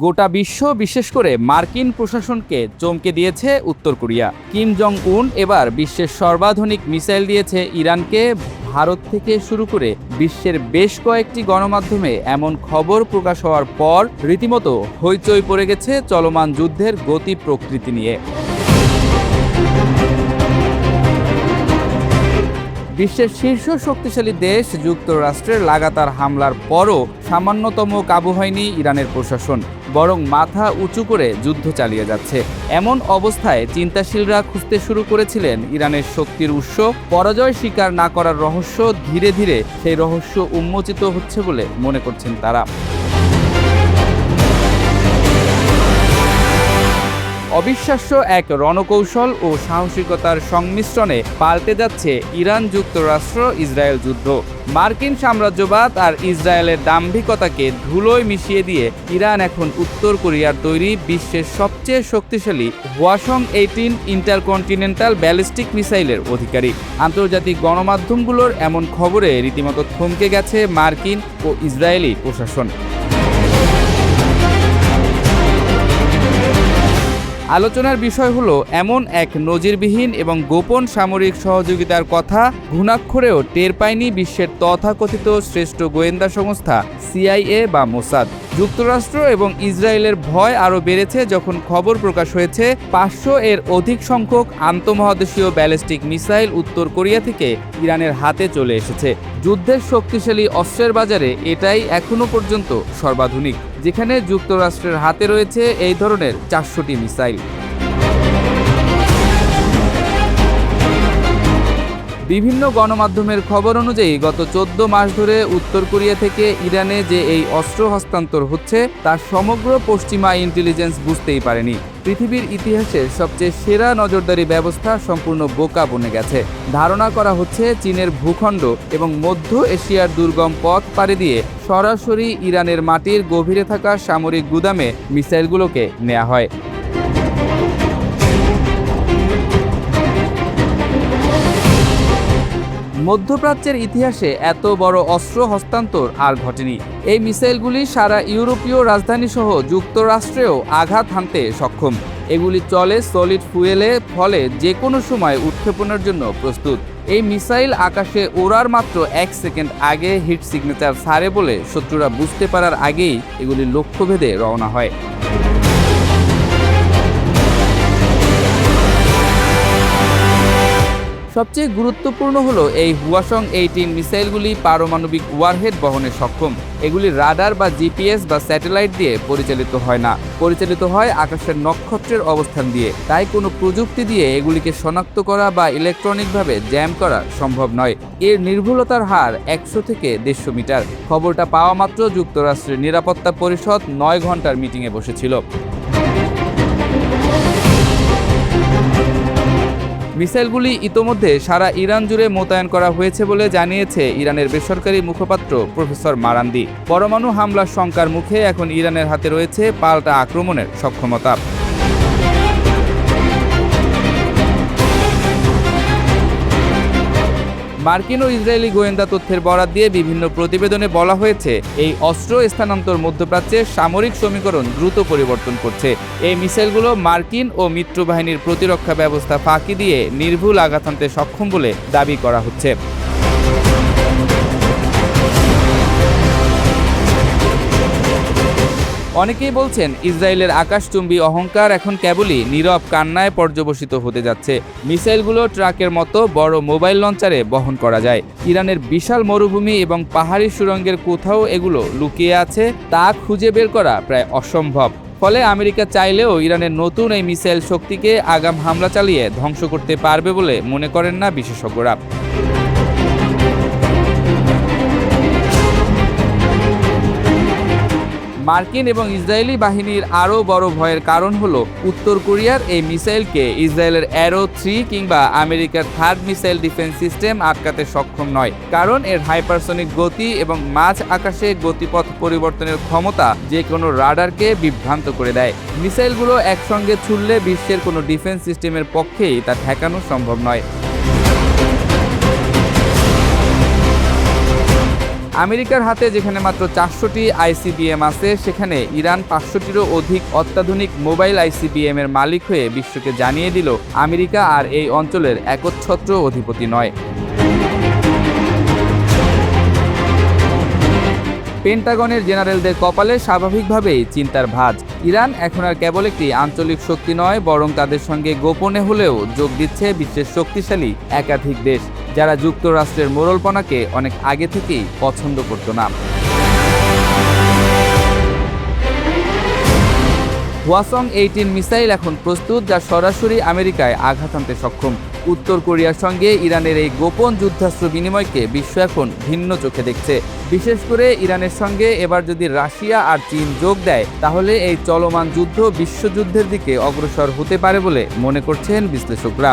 গোটা বিশ্ব বিশেষ করে মার্কিন প্রশাসনকে চমকে দিয়েছে উত্তর কোরিয়া। কিম জং উন এবার বিশ্বের সর্বাধুনিক মিসাইল দিয়েছে ইরানকে। ভারত থেকে শুরু করে বিশ্বের বেশ কয়েকটি গণমাধ্যমে এমন খবর প্রকাশ হওয়ার পর রীতিমতো হইচই পড়ে গেছে চলমান যুদ্ধের গতি প্রকৃতি নিয়ে। বিশ্বের শীর্ষ শক্তিশালী দেশ যুক্তরাষ্ট্রের লাগাতার হামলার পরও সামান্যতম কাবু হয়নি ইরানের প্রশাসন, বরং মাথা উঁচু করে যুদ্ধ চালিয়ে যাচ্ছে। এমন অবস্থায় চিন্তাশীলরা খুঁজতে শুরু করেছিলেন ইরানের শক্তির উৎস। পরাজয় স্বীকার না করার রহস্য ধীরে ধীরে সেই রহস্য উন্মোচিত হচ্ছে বলে মনে করছেন তারা। অবিশ্বাস্য এক রণকৌশল ও সাহসিকতার সংমিশ্রণে পাল্টে যাচ্ছে ইরান যুক্তরাষ্ট্র ইসরায়েল যুদ্ধ। মার্কিন সাম্রাজ্যবাদ আর ইসরায়েলের দাম্ভিকতাকে ধুলোয় মিশিয়ে দিয়ে ইরান এখন উত্তর কোরিয়ার তৈরি বিশ্বের সবচেয়ে শক্তিশালী হওয়াসং-18 ইন্টারকন্টিনেন্টাল ব্যালিস্টিক মিসাইলের অধিকারী। আন্তর্জাতিক গণমাধ্যমগুলোর এমন খবরে রীতিমতো থমকে গেছে মার্কিন ও ইসরায়েলি প্রশাসন। আলোচনার বিষয় হলো এমন এক নজিরবিহীন এবং গোপন সামরিক সহযোগিতার কথা ঘুণাক্ষরেও টের পায়নি বিশ্বের তথাকথিত শ্রেষ্ঠ গোয়েন্দা সংস্থা সিআইএ বা মোসাদ। যুক্তরাষ্ট্র এবং ইসরায়েলের ভয় আরও বেড়েছে যখন খবর প্রকাশ হয়েছে 500 এর অধিক সংখ্যক আন্তঃমহাদেশীয় ব্যালিস্টিক মিসাইল উত্তর কোরিয়া থেকে ইরানের হাতে চলে এসেছে। যুদ্ধের শক্তিশালী অস্ত্রের বাজারে এটাই এখনও পর্যন্ত সর্বাধুনিক, যেখানে যুক্তরাষ্ট্রের হাতে রয়েছে এই ধরনের 400টি মিসাইল। বিভিন্ন গণমাধ্যমের খবর অনুযায়ী গত 14 মাস ধরে উত্তর কোরিয়া থেকে ইরানে যে এই অস্ত্র হস্তান্তর হচ্ছে তা সমগ্র পশ্চিমা ইন্টেলিজেন্স বুঝতেই পারেনি। পৃথিবীর ইতিহাসের সবচেয়ে সেরা নজরদারি ব্যবস্থা সম্পূর্ণ বোকা বনে গেছে। ধারণা করা হচ্ছে চীনের ভূখণ্ড এবং মধ্য এশিয়ার দুর্গম পথ পাড়ি দিয়ে সরাসরি ইরানের মাটির গভীরে থাকা সামরিক গুদামে মিসাইলগুলোকে নেওয়া হয়। মধ্যপ্রাচ্যের ইতিহাসে এত বড় অস্ত্র হস্তান্তর আর ঘটেনি। এই মিসাইলগুলি সারা ইউরোপীয় রাজধানী সহ যুক্তরাষ্ট্রেও আঘাত হানতে সক্ষম। এগুলি চলে সলিড ফুয়েলে, ফলে যে কোনো সময় উৎক্ষেপণের জন্য প্রস্তুত। এই মিসাইল আকাশে ওড়ার মাত্র 1 সেকেন্ড আগে হিট সিগনেচার ছাড়ে বলে শত্রুরা বুঝতে পারার আগেই এগুলি লক্ষ্যভেদে রওনা হয়। সবচেয়ে গুরুত্বপূর্ণ হলো এই হওয়াসং-18 মিসাইলগুলি পারমাণবিক ওয়ারহেড বহনে সক্ষম। এগুলি রাডার বা জিপিএস বা স্যাটেলাইট দিয়ে পরিচালিত হয় না, পরিচালিত হয় আকাশের নক্ষত্রের অবস্থান দিয়ে। তাই কোনো প্রযুক্তি দিয়ে এগুলিকে শনাক্ত করা বা ইলেকট্রনিকভাবে জ্যাম করা সম্ভব নয়। এর নির্ভুলতার হার 100 থেকে 150 মিটার। খবরটা পাওয়া মাত্র যুক্তরাষ্ট্রের নিরাপত্তা পরিষদ 9 ঘন্টার মিটিংয়ে বসেছিল। মিসাইলগুলি ইতোমধ্যে সারা ইরান জুড়ে মোতায়েন করা হয়েছে বলে জানিয়েছে ইরানের বেসরকারি মুখপাত্র প্রফেসর মারান্দি। পরমাণু হামলার শঙ্কার মুখে এখন ইরানের হাতে রয়েছে পাল্টা আক্রমণের সক্ষমতা। মার্কিন ও ইসরায়েলি গোয়েন্দা তথ্যের বরাত দিয়ে বিভিন্ন প্রতিবেদনে বলা হয়েছে এই অস্ত্র স্থানান্তর মধ্যপ্রাচ্যের সামরিক সমীকরণ দ্রুত পরিবর্তন করছে। এই মিসাইলগুলো মার্কিন ও মিত্রবাহিনীর প্রতিরক্ষা ব্যবস্থা ফাঁকি দিয়ে নির্ভুল আঘাত হানতে সক্ষম বলে দাবি করা হচ্ছে। অনেকেই বলছেন ইসরায়েলের আকাশচুম্বী অহংকার এখন কেবলই নীরব কান্নায় পর্যবসিত হতে যাচ্ছে। মিসাইলগুলো ট্রাকের মতো বড় মোবাইল লঞ্চারে বহন করা যায়। ইরানের বিশাল মরুভূমি এবং পাহাড়ি সুড়ঙ্গের কোথাও এগুলো লুকিয়ে আছে, তা খুঁজে বের করা প্রায় অসম্ভব। ফলে আমেরিকা চাইলেও ইরানের নতুন এই মিসাইল শক্তিকে আগাম হামলা চালিয়ে ধ্বংস করতে পারবে বলে মনে করেন না বিশেষজ্ঞরা। মার্কিন এবং ইসরায়েলি বাহিনীর আরও বড় ভয়ের কারণ হলো উত্তর কোরিয়ার এই মিসাইলকে ইসরায়েলের অ্যারো 3 কিংবা আমেরিকার থার্ড মিসাইল ডিফেন্স সিস্টেম আটকাতে সক্ষম নয়। কারণ এর হাইপারসনিক গতি এবং মাঝ আকাশে গতিপথ পরিবর্তনের ক্ষমতা যে কোনো রাডারকে বিভ্রান্ত করে দেয়। মিসাইলগুলো একসঙ্গে ছুড়লে বিশ্বের কোনো ডিফেন্স সিস্টেমের পক্ষেই তা ঠেকানো সম্ভব নয়। আমেরিকার হাতে যেখানে মাত্র 400টি আইসিবিএম আছে, সেখানে ইরান 500টিরও অধিক অত্যাধুনিক মোবাইল আইসিবিএম এর মালিক হয়ে বিশ্বকে জানিয়ে দিল আমেরিকা আর এই অঞ্চলের একচ্ছত্র অধিপতি নয়। পেন্টাগনের জেনারেলদের কপালে স্বাভাবিকভাবেই চিন্তার ভাঁজ। ইরান এখন আর কেবল একটি আঞ্চলিক শক্তি নয়, বরং তাদের সঙ্গে গোপনে হলেও যোগ দিচ্ছে বিশ্বের শক্তিশালী একাধিক দেশ, যারা যুক্তরাষ্ট্রের মোড়লপনাকে অনেক আগে থেকেই পছন্দ করত না। হওয়াসং 18 মিসাইল এখন প্রস্তুত, যা সরাসরি আমেরিকায় আঘাত হানতে সক্ষম। উত্তর কোরিয়ার সঙ্গে ইরানের এই গোপন যুদ্ধাস্ত্র বিনিময়কে বিশ্ব এখন ভিন্ন চোখে দেখছে। বিশেষ করে ইরানের সঙ্গে এবার যদি রাশিয়া আর চীন যোগ দেয়, তাহলে এই চলমান যুদ্ধ বিশ্বযুদ্ধের দিকে অগ্রসর হতে পারে বলে মনে করছেন বিশ্লেষকরা।